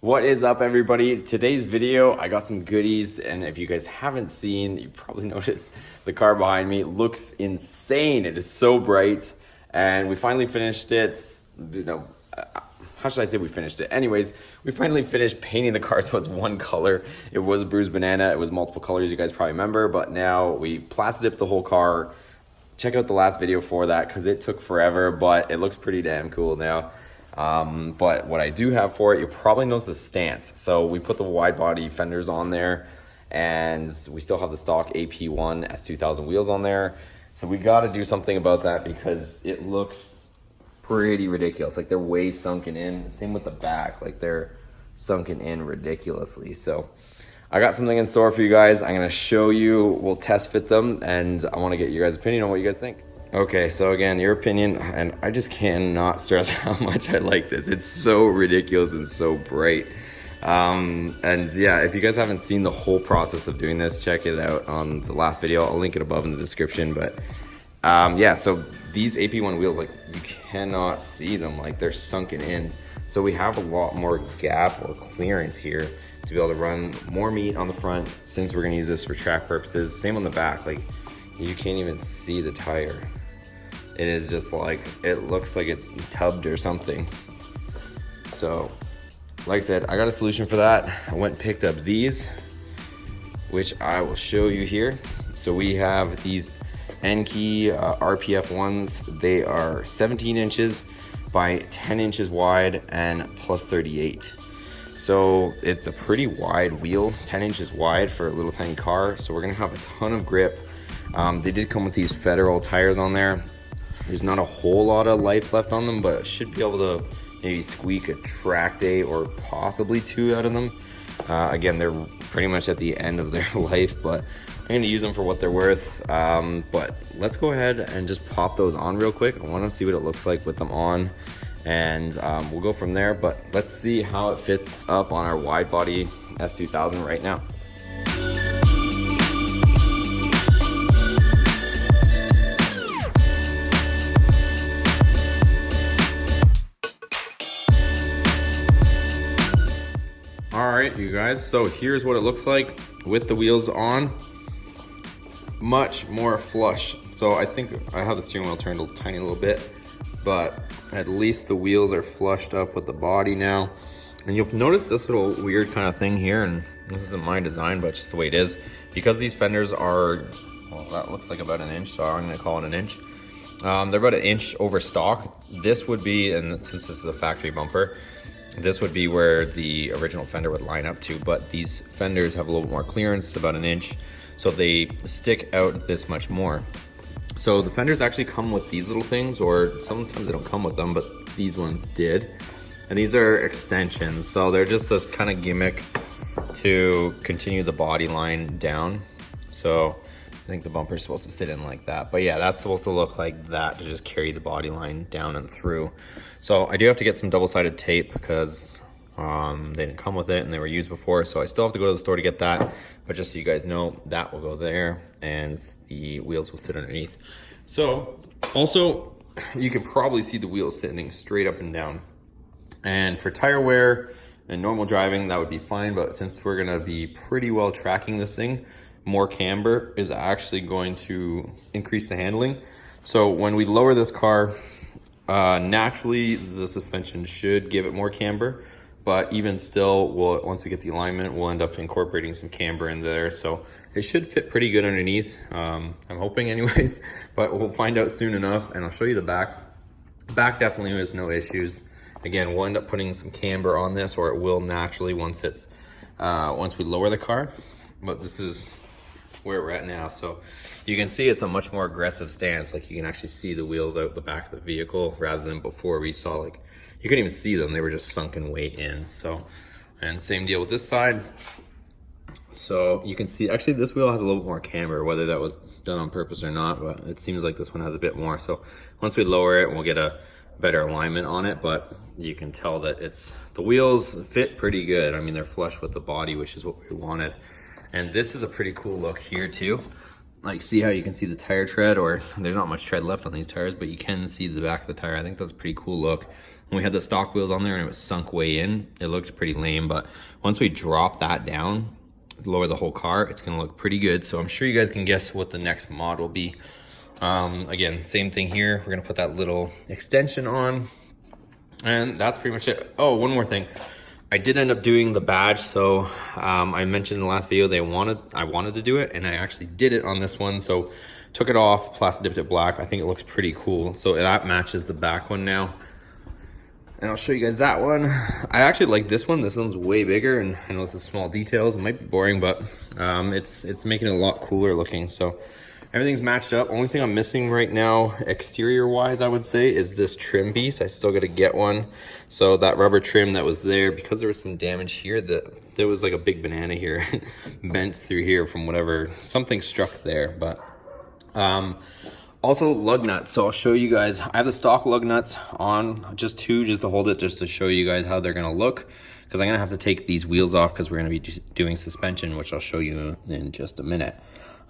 What is up, everybody? Today's video, I got some goodies, and if you guys haven't seen, you probably noticed the car behind me looks insane. It is so bright, and we finally finished it. How should I say we finished it? Anyways, we finally finished painting the car so it's one color. It was Bruised Banana. It was multiple colors, you guys probably remember, but now we plasti dipped the whole car. Check out the last video for that because it took forever, but it looks pretty damn cool now. But what I do have for it, you probably notice the stance. So we put the wide body fenders on there, and we still have the stock AP1 S2000 wheels on there. So we got to do something about that because it looks pretty ridiculous. Like they're way sunken in. Same with the back, like they're sunken in ridiculously. So I got something in store for you guys. I'm gonna show you, we'll test fit them, and I wanna get your guys' opinion on what you guys think. Okay, so again, your opinion, and I just cannot stress how much I like this. It's so ridiculous and so bright. And yeah, if you guys haven't seen the whole process of doing this, check it out on the last video. I'll link it above in the description, but yeah, so these AP1 wheels, like you cannot see them, like they're sunken in. So we have a lot more gap or clearance here to be able to run more meat on the front, since we're gonna use this for track purposes. Same on the back, like you can't even see the tire. It is just like, it looks like it's tubbed or something. So, like I said, I got a solution for that. I went and picked up these, which I will show you here. So we have these Enkei RPF1s. They are 17 inches by 10 inches wide and plus 38. So it's a pretty wide wheel, 10 inches wide for a little tiny car. So we're gonna have a ton of grip. They did come with these Federal tires on there. There's not a whole lot of life left on them, but should be able to maybe squeak a track day or possibly two out of them. Again, they're pretty much at the end of their life, but I'm gonna use them for what they're worth. But let's go ahead and just pop those on real quick. I wanna see what it looks like with them on, and we'll go from there. But let's see how it fits up on our wide body S2000 right now. All right, you guys, so here's what it looks like with the wheels on. Much more flush. So I think I have the steering wheel turned a tiny little bit, but at least the wheels are flushed up with the body now. And you'll notice this little weird kind of thing here, and this isn't my design, but just the way it is. Because these fenders are, well, that looks like about an inch, so I'm gonna call it an inch. They're about an inch over stock. This would be, and since this is a factory bumper, this would be where the original fender would line up to, but these fenders have a little bit more clearance, about an inch, so they stick out this much more. So the fenders actually come with these little things, or sometimes they don't come with them, but these ones did. And these are extensions, so they're just this kind of gimmick to continue the body line down. So I think the bumper is supposed to sit in like that, but yeah, that's supposed to look like that to just carry the body line down and through. So I do have to get some double-sided tape because they didn't come with it and they were used before, so I still have to go to the store to get that. But just so you guys know, that will go there and the wheels will sit underneath. So also, you can probably see the wheels sitting straight up and down. And for tire wear and normal driving, that would be fine, but since we're gonna be pretty well tracking this thing, more camber is actually going to increase the handling. So when we lower this car, naturally the suspension should give it more camber, but even still, once we get the alignment, we'll end up incorporating some camber in there. So it should fit pretty good underneath. I'm hoping anyways, but we'll find out soon enough, and I'll show you the back. Back definitely has no issues. Again, we'll end up putting some camber on this, or it will naturally once we lower the car. But this is where we're at now. So you can see it's a much more aggressive stance. Like you can actually see the wheels out the back of the vehicle, rather than before we saw, like, you couldn't even see them. They were just sunken way in. So, and same deal with this side. So you can see, actually this wheel has a little bit more camber, whether that was done on purpose or not, but it seems like this one has a bit more. So once we lower it, we'll get a better alignment on it, but you can tell that the wheels fit pretty good. I mean, they're flush with the body, which is what we wanted. And this is a pretty cool look here too. Like, see how you can see the tire tread, or there's not much tread left on these tires, but you can see the back of the tire. I think that's a pretty cool look. when we had the stock wheels on there and it was sunk way in, it looked pretty lame. But once we drop that down, lower the whole car, it's gonna look pretty good. So I'm sure you guys can guess what the next mod will be. Again, same thing here. We're gonna put that little extension on, and that's pretty much it. Oh, one more thing. I did end up doing the badge. So I mentioned in the last video I wanted to do it, and I actually did it on this one. So took it off, plasti dipped it black. I think it looks pretty cool. So that matches the back one now. And I'll show you guys that one. I actually like this one. This one's way bigger, and I know this is small details. It might be boring, but it's making it a lot cooler looking. So everything's matched up. Only thing I'm missing right now, exterior wise, I would say, is this trim piece. I still got to get one. So that rubber trim that was there, because there was some damage here, that there was like a big banana here, bent through here from whatever, something struck there. But also lug nuts. So I'll show you guys. I have the stock lug nuts on, just two, just to hold it, just to show you guys how they're gonna look, because I'm gonna have to take these wheels off because we're gonna be doing suspension, which I'll show you in just a minute.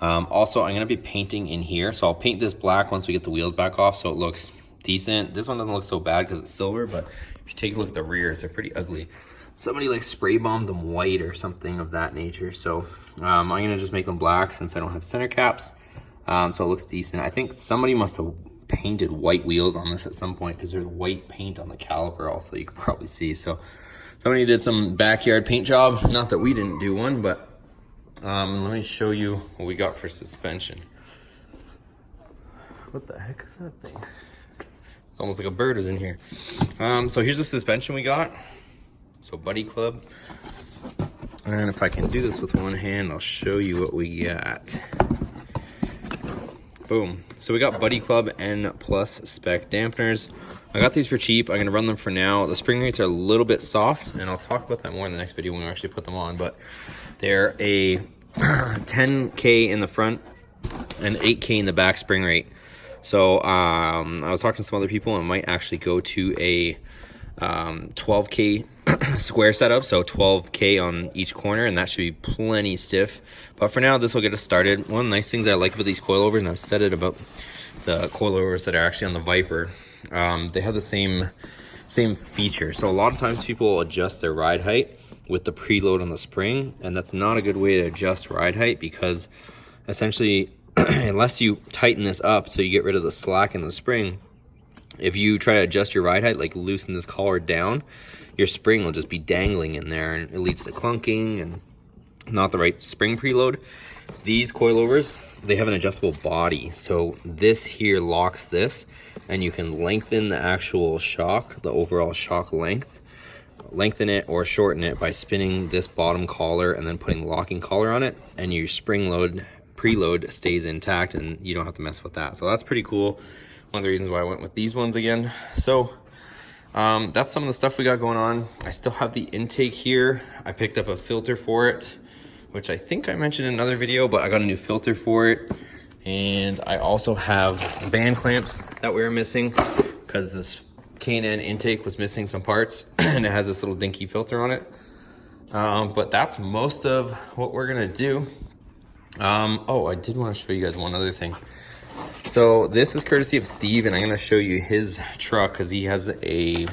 Also, I'm gonna be painting in here, so I'll paint this black once we get the wheels back off so it looks decent. This one doesn't look so bad because it's silver, but if you take a look at the rears, they're pretty ugly. Somebody like spray bombed them white or something of that nature. So I'm gonna just make them black since I don't have center caps. So it looks decent. I think somebody must have painted white wheels on this at some point, because there's white paint on the caliper also, you could probably see. So somebody did some backyard paint job. Not that we didn't do one, but let me show you what we got for suspension. What the heck is that thing? It's almost like a bird is in here. So here's the suspension we got. So Buddy Club. And if I can do this with one hand, I'll show you what we got. Boom. So we got Buddy Club N Plus spec dampeners. I got these for cheap. I'm gonna run them for now. The spring rates are a little bit soft, and I'll talk about that more in the next video when we actually put them on, but they're a 10K in the front and 8K in the back spring rate. So I was talking to some other people, and it might actually go to a 12K square setup, so 12K on each corner, and that should be plenty stiff. But for now, this will get us started. One of the nice things that I like about these coilovers, and I've said it about the coilovers that are actually on the Viper, they have the same feature. So a lot of times people will adjust their ride height with the preload on the spring, and that's not a good way to adjust ride height, because essentially unless you tighten this up so you get rid of the slack in the spring, if you try to adjust your ride height, like loosen this collar down, your spring will just be dangling in there, and it leads to clunking and not the right spring preload. These coilovers, they have an adjustable body, so this here locks this, and you can lengthen the actual shock, the overall shock length, lengthen it or shorten it by spinning this bottom collar and then putting locking collar on it, and your spring load preload stays intact, and you don't have to mess with that. So that's pretty cool. One of the reasons why I went with these ones again. So that's some of the stuff we got going on. I still have the intake here. I picked up a filter for it, which I think I mentioned in another video, but I got a new filter for it. And I also have band clamps that we were missing, because this K&N intake was missing some parts, and it has this little dinky filter on it. But that's most of what we're gonna do. Oh, I did want to show you guys one other thing. So this is courtesy of Steve, and I'm going to show you his truck, because he has a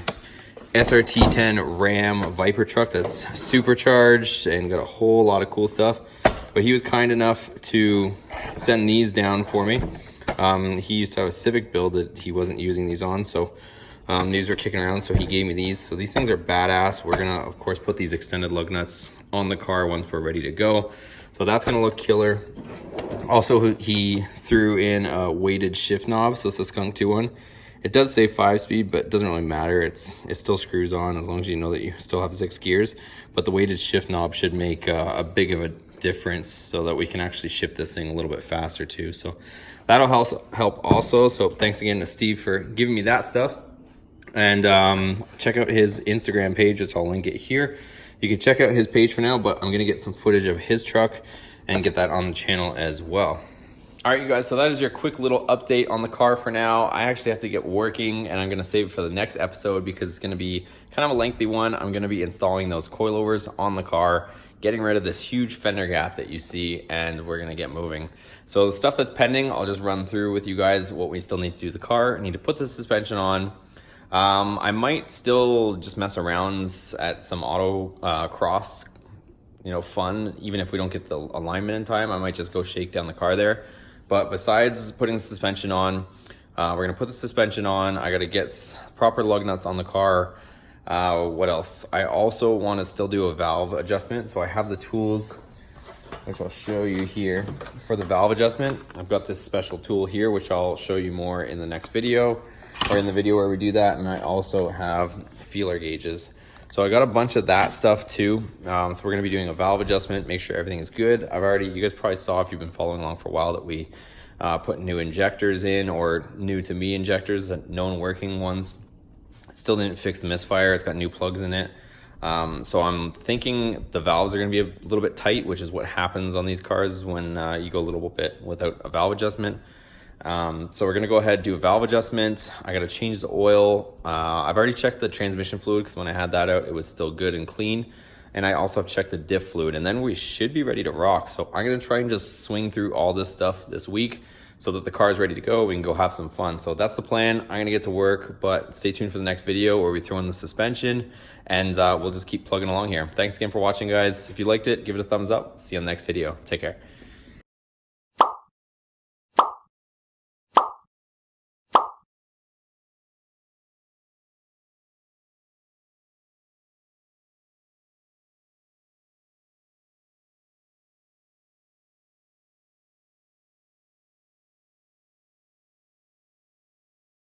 SRT10 Ram Viper truck that's supercharged and got a whole lot of cool stuff. But he was kind enough to send these down for me. He used to have a Civic build that he wasn't using these on, so these were kicking around, so he gave me these. So these things are badass. We're going to, of course, put these extended lug nuts on the car once we're ready to go. So that's going to look killer. Also, he threw in a weighted shift knob, so it's a Skunk 2-1. It does say 5-speed, but it doesn't really matter. It still screws on as long as you know that you still have 6 gears. But the weighted shift knob should make a big of a difference, so that we can actually shift this thing a little bit faster too. So that'll help also. So thanks again to Steve for giving me that stuff. And check out his Instagram page, which I'll link it here. You can check out his page for now, but I'm gonna get some footage of his truck and get that on the channel as well. All right, you guys, so that is your quick little update on the car for now. I actually have to get working, and I'm gonna save it for the next episode because it's gonna be kind of a lengthy one. I'm gonna be installing those coilovers on the car, getting rid of this huge fender gap that you see, and we're gonna get moving. So the stuff that's pending, I'll just run through with you guys what we still need to do to the car. I need to put the suspension on. I might still just mess around at some auto cross, fun. Even if we don't get the alignment in time, I might just go shake down the car there. But besides putting the suspension on, we're gonna put the suspension on. I gotta get proper lug nuts on the car. What else? I also want to still do a valve adjustment. So I have the tools, which I'll show you here for the valve adjustment. I've got this special tool here, which I'll show you more in the next video, or in the video where we do that. And I also have feeler gauges. So I got a bunch of that stuff too. So we're gonna be doing a valve adjustment, make sure everything is good. You guys probably saw if you've been following along for a while that we put new injectors in, or new to me injectors, known working ones. Still didn't fix the misfire. It's got new plugs in it. So I'm thinking the valves are gonna be a little bit tight, which is what happens on these cars when you go a little bit without a valve adjustment. So we're gonna go ahead and do a valve adjustment. I gotta change the oil. I've already checked the transmission fluid because when I had that out, it was still good and clean. And I also have checked the diff fluid, and then we should be ready to rock. So I'm gonna try and just swing through all this stuff this week so that the car is ready to go. We can go have some fun. So that's the plan. I'm gonna get to work, but stay tuned for the next video where we throw in the suspension, and we'll just keep plugging along here. Thanks again for watching, guys. If you liked it, give it a thumbs up. See you on the next video. Take care.